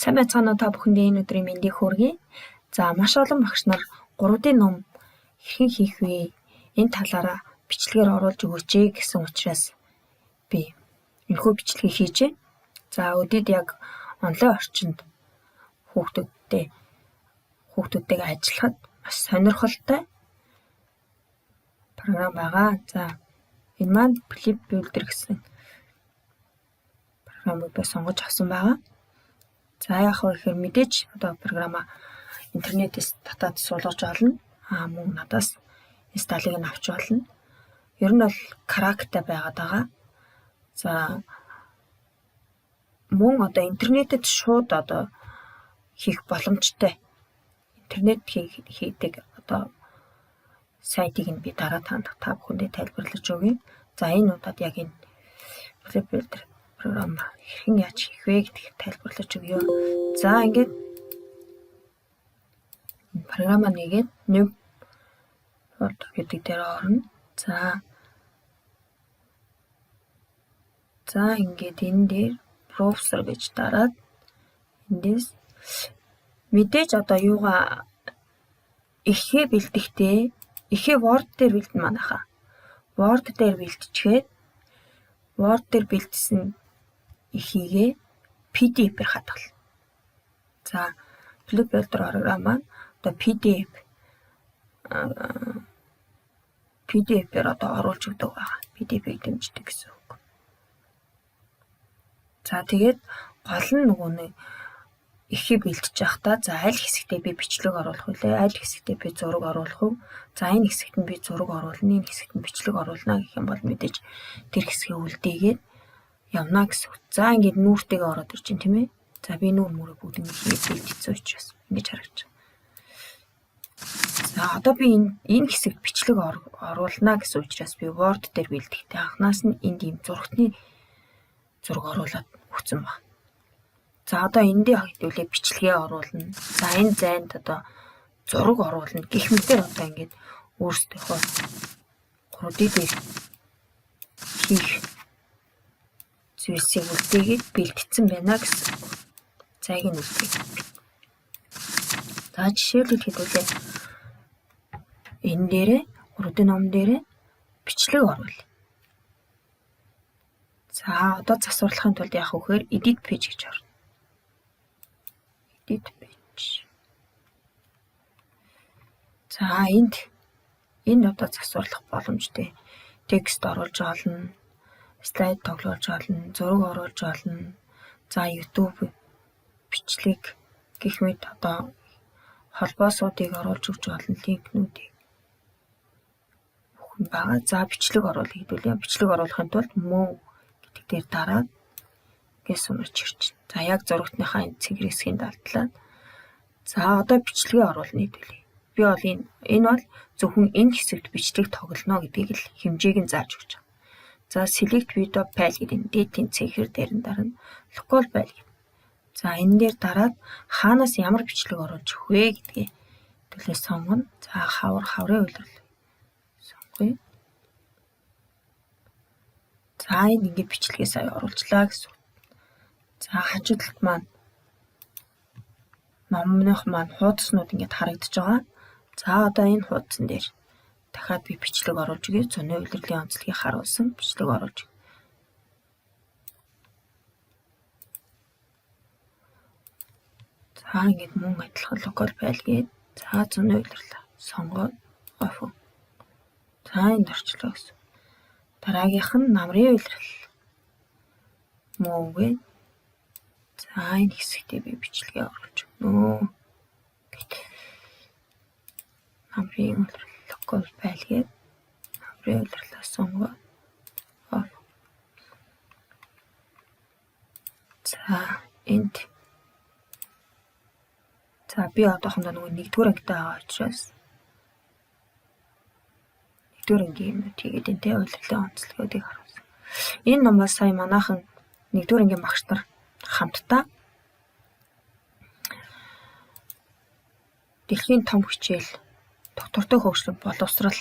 Сайн байцгаана уу та бүхэндээ энэ өдрийн мэндийг хүргэе. За маш олон багш нар 3D ном хэрхэн хийх вэ? Энэ талаараа бичлэгээр оруулж өгөөч гэсэн учраас би энэхүү бичлэгийг хийжээ. За өдөрт яг онлайн орчинд хүүхдүүдтэйгээ ажиллахад маш сонирхолтой програм байгаа. За энэ маань Flip Builder гэсэн програмыг би сонгож авсан байгаа. За яг хөө мэдээж одоо програма интернетээс татаад суулгаж олно. Мөн надаас инсталлыг нь авч болно. Ер нь бол крактай байгаад байгаа. За мөн одоо интернетэд шууд одоо хийх боломжтой. Интернет хийдэг одоо сайтыг нь би дараа та бүхэндээ тайлбарлаж өгье. За энэ удаад яг энэ Flip Builder програм хэрхэн яаж хийх вэ гэдгийг тайлбарлаж өгье. За ингээд програмаа нэгээд new folder гэдэг дээр орно. За ингээд энэ дээр browser гэж дараад эндээс мэдээж одоо юугаа ихээ бэлдэхдээ ихээ Word дээр бэлдэн манайхаа. Word дээр бэлтчихэд Word дээр бэлдсэн ихийгээ PDF-ээр хадгална. За Flip Builder програм маань одоо PDF-ээр одоо оруулж өгдөг байгаа. PDF-ийг дэмждэг гэсэн үг. За тэгээд гол нь нөгөө нэг ихээ бэлтэж явахдаа за аль хэсэгтээ би бичлэг оруулах вэ? Аль хэсэгтээ би зураг оруулах вэ? За энэ хэсэгт нь би зураг оруулна, энэ хэсэгт нь бичлэг оруулна гэх юм бол мэдээж тэр хэсгээ үлдээгээд явна гэсэн үг. За ингээд нүүртэйгээ ороод ир чинь тийм ээ. За би нүүр мөрөө бүгд ингээд бэлтгэсэн учраас ингэж харагч. За одоо би энэ хэсэгт бичлэг оруулна гэсэн учраас би Word дээр бэлтгэхдээ анхнаас нь энд ийм зурагтны зураг оруулаад өгсөн байна. За одоо эндээ хэдүүлээ бичлэгээ оруулна. За энэ зайд одоо зураг оруулна гэх мэтээр одоо ингээд өөрсдийнхөө 3D дээр хийх зүйлсийг үлдээгээд бэлтгэсэн байна гэсэн. Зайг нь үлдээх. За жишээлбэл хэдүүлээ энэ дээрээ 3D ном дээрээ бичлэг оруулъя. За одоо засварлахын тулд яах вэ гэхээр edit page гэж орно. Edit page. За энд одоо засварлах боломжтой. Текст оруулж олно, слайд тоглуулж олно, зураг оруулж олно. За YouTube бичлэг гэх мэт одоо холбоосуудыг оруулж өгч олно, линкнүүдийг бүхэн байгаа. За бичлэг оруулах хэдүүлээ. Бичлэг оруулахын тулд move гэдэг дээр дараад гэж сунарч ирж байна. За яг зурагтныхаа энэ цэгэр хэсгийн далдлаад за одоо бичлэгээ оруулна хэдүүлээ. Би бол энэ бол зөвхөн энэ хэсэгт бичлэг тоглоно гэдгийг л хэмжээг нь зааж өгч байгаа. За select video file гэдэг энэ дээдийн цэгэр дээр нь дарна. Local file гэдэг. За энэ дээр дараад хаанаас ямар бичлэг оруулж өгөх вэ гэдгийг төлөө сонгоно. За хаврын үйлрэл сонгоё. За энэ ингээд бичлэгээ сая оруулчлаа гэсэн. За хажуу талд маань номных маань хуудаснууд ингээд харагдаж байгаа. За одоо энэ хуудсан дээр дахиад би бичлэг оруулж өгье. Зуны үйлрэлийн онцлогийг харуулсан бичлэг оруулж. За ингээд мөн адилхан local file гээд за зуны үйлрэл сонгоод оф. За энд орчлоо гэсэн. Дараагийнх нь намрын үйлрэл. Мөвөө. За энэ хэсэгтээ би бичлэгээ оруулж өгнө. Намрын үйлрэл local file гээд намрын үйлрэлээ сонгоод оф. За энд за би одоохондоо нөгөө 1-р ангитай байгаа учраас 1-р ангийн юм тэгээд энэ үйлрэлийн онцлогуудыг харуулсан. Энэ номоос сая манайхан 1-р ангийн багш нар хамтдаа дэлхийн том хичээл доктортой хөгжлөн боловсрал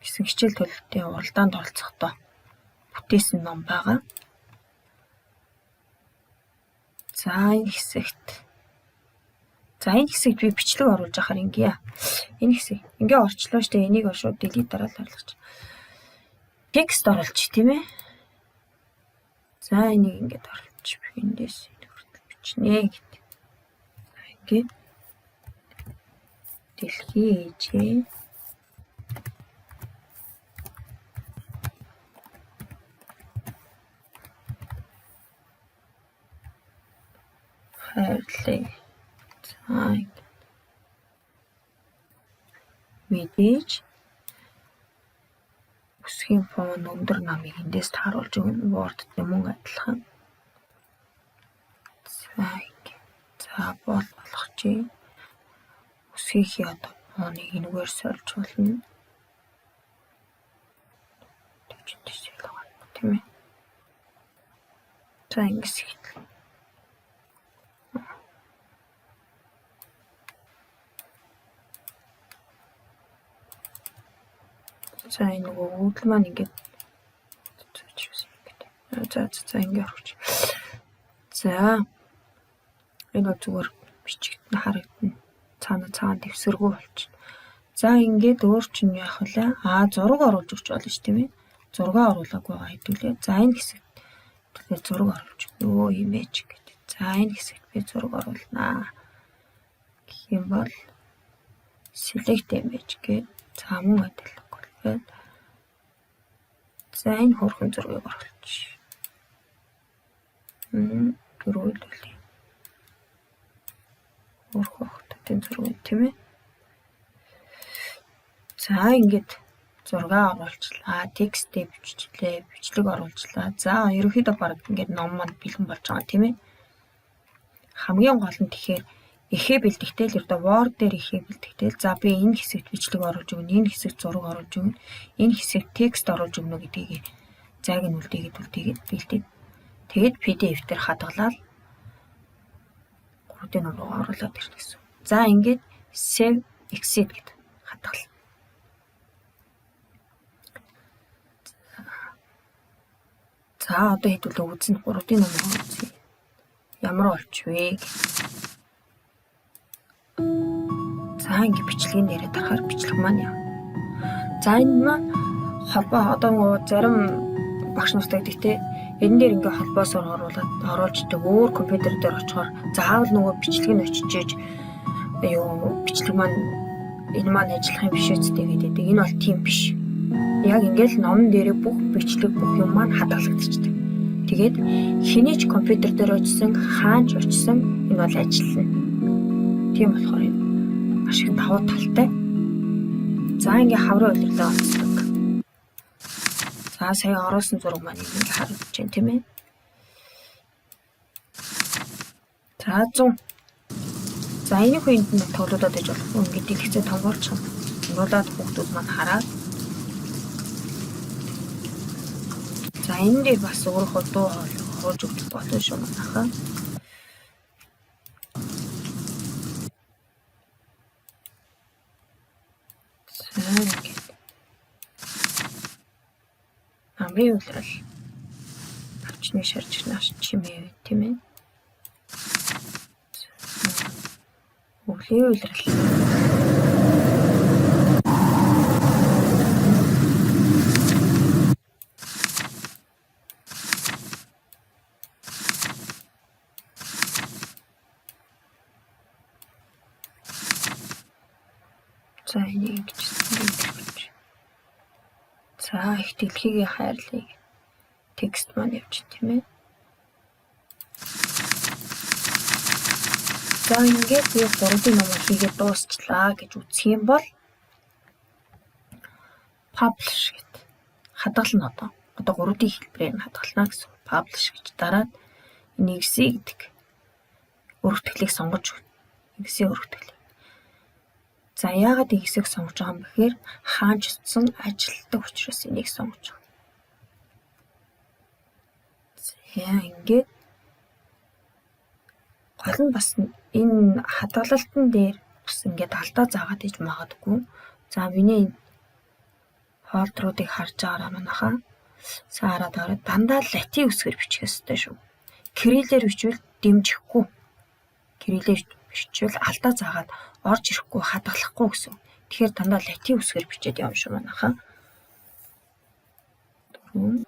гэсэн хичээл төлөвтэй уралдаанд оролцохдоо бүтээсэн ном байгаа. За энэ хэсэгт би бичлэг оруулж ахаар ингээ. Энэ хэсэг ингээ орчлоо штэ. Энийг шууд delete дараад оруулах. Текст оруулж тийм ээ. За энийг ингээд оруулж эндээс хүртэл бичнэ гэдэг. Ингээд дэлхий ээжээ хайрлаа. За мэдээж үсгийн фон өндөр намыг эндээс тааруулж өгнө. Word-д мөн адилхан. За болгох чи үсгийнхээ одоо фоныг энэгээр сольж болно. Тийм ээ. За ингэж хийх. За энэ нөгөө өвдөл маань ингээд за ингэ орчих. За энэ зүгээр бичигт нь харагдана. Цаана дэвсэргүй болчих. За ингээд өөр чинь яах вэ? Зураг оруулж өгч болно ш тийм ээ. Зураг оруулаагүй байгаа хэдүүлээ. За энэ хэсэгт тэгээд зураг оруулж өгнө. Имиж гэдэг. За энэ хэсэгт би зураг оруулнаа. Гэх юм бол select image гэдэг. За мөн адилхан. За энэ хөрхөн зургийг оруулж. Дөрөвдөл. Хөрхөн хотын зураг тийм ээ. За ингээд зураг оруулчлаа. Текстээ биччихлээ. Бичлэг оруулчлаа. За ерөнхийдөө баг ингээд ном маань бэлэн болж байгаа тийм ээ. Хамгийн гол нь тэгэхээр эхээ бэлтгэл ердөө Word дээр эхээ бэлтгэл. За би энэ хэсэгт бичлэг оруулж өгнө, энэ хэсэгт зураг оруулж өгнө, энэ хэсэгт текст оруулж өгнө гэдгийг зааг нь үлдээгээд бэлдээ. Тэгээд PDF дээр хадгалаад 3D ном руу оруулаад ирнэ гэсэн. За ингээд save exit гэдэг хадгал. За одоо хэдүүлээ үзнэ 3D ном руу үзье. Ямар болчихвэ? За ингэ бичлэгийн дээрээ дарахаар бичлэг маань яа. За энэ маань холбоо одоо зарим багш нартай гэдэгтэй энэ дээр ингээ холбоосоор оруулж идэг өөр компьютер дээр очихоор заавал нөгөө бичлэг нь очиж бичлэг маань энэ маань ажиллах юм биш үстэй гэдэг. Энэ бол тийм биш. Яг ингээл номон дээрээ бүх бичлэг бүх юм маань хадгалагдчихдаг. Тэгээд хэний ч компьютер дээр очисан хаач очисан энэ бол ажиллана. Тийм болохоор маш их давуу талтай. За ингээ хаврын улирлаа олцдог. За сая оруулсан зураг маань ингээ харагдаж байна тийм ээ. За 100. За энэ хүнд нь тоглоод байж болох юм гэдэг ихтэй тонгоорч юм. Нуулаад хүүхдүүд маань хараад. За энэ дээр бас өөрөө дуу хоолж өгч болно шүү манайхаа. Амрын улирал авчны шарж наш чимээ тийм ээ. Өвлийн улирал. За энийг гэж. За их дэлхийгээ хайрлая. Текст маань явж тийм ээ. За ингээд би 3D ном хийгээд дуусчлаа гэж үзэх юм бол publish гэдэг хадгална одоо 3D хэлбэрээр нь хадгална гэсэн. Publish гэж дараад нэгсээ гэдэг өргөтгөлийг сонгож өгнө. Нэгсээ өргөтгөл. За яагаад эсэг сонгож байгаа юм бэхээр хаанч утсан ажилтдаг учраас энийг сонгож байгаа. За ингээд гол нь бас энэ хадгалалтын дээр бас ингээд алдаа заагаад иж магадгүй. За миний фолдруудыг харж байгаараа манайхаа саараад ороод дандаа латин үсгээр бичих ёстой шүү. Кириллээр бичвэл дэмжихгүй кириллээр бичвэл алдаа заагаад орж ирэхгүй хадгалахгүй гэсэн. Тэгэхээр дандаа латин үсгээр бичээд явна шүү манайхаа. Дөрвөн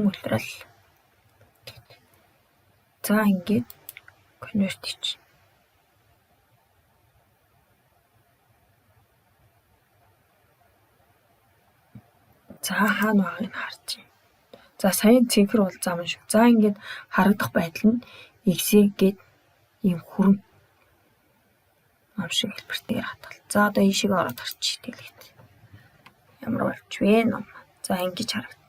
улирал. За ингээд конверт хийж. За хаана байгааг нь харж байна. За саяын цэнхэр бол зам шүү. За ингээд харагдах байдал нь exe гээд ийм хүрэн ам шиг хэлбэртэйгээр хатгал. За одоо ийшээ ороод гарч тэлэгт. Ямар болж вэ ном. За ингэж харагд.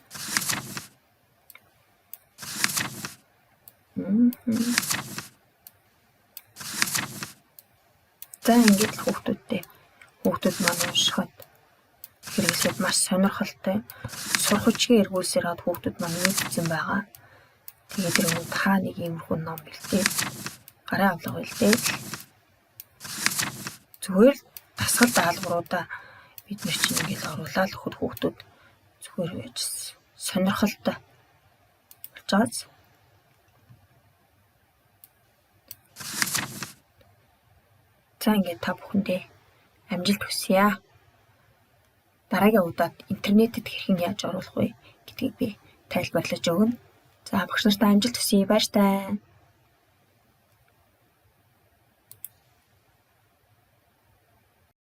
За ингээд хүүхдүүд маань уншихад хэрэглээд маш сонирхолтой сурах хүчгээ эргүүлсээр хаад хүүхдүүд маань мэдсэн байгаа. Тэгээд тэр хүн та нэг иймэрхүү ном бэлдээ. Гараа авлага бэлдээ. Зүгээр дасгал даалгавруудаа бид нар чинь ингээд оруулаад өгөхөд хүүхдүүд зүгээр байж сонирхолтой болж байгааз. За ингээд та бүхэндээ амжилт хүсье. Дараагийн удаад интернетэд хэрхэн яаж оруулах вэ гэдгийг би тайлбарлаж өгнө. За багш нартай амжилт хүсье. Баяр таа.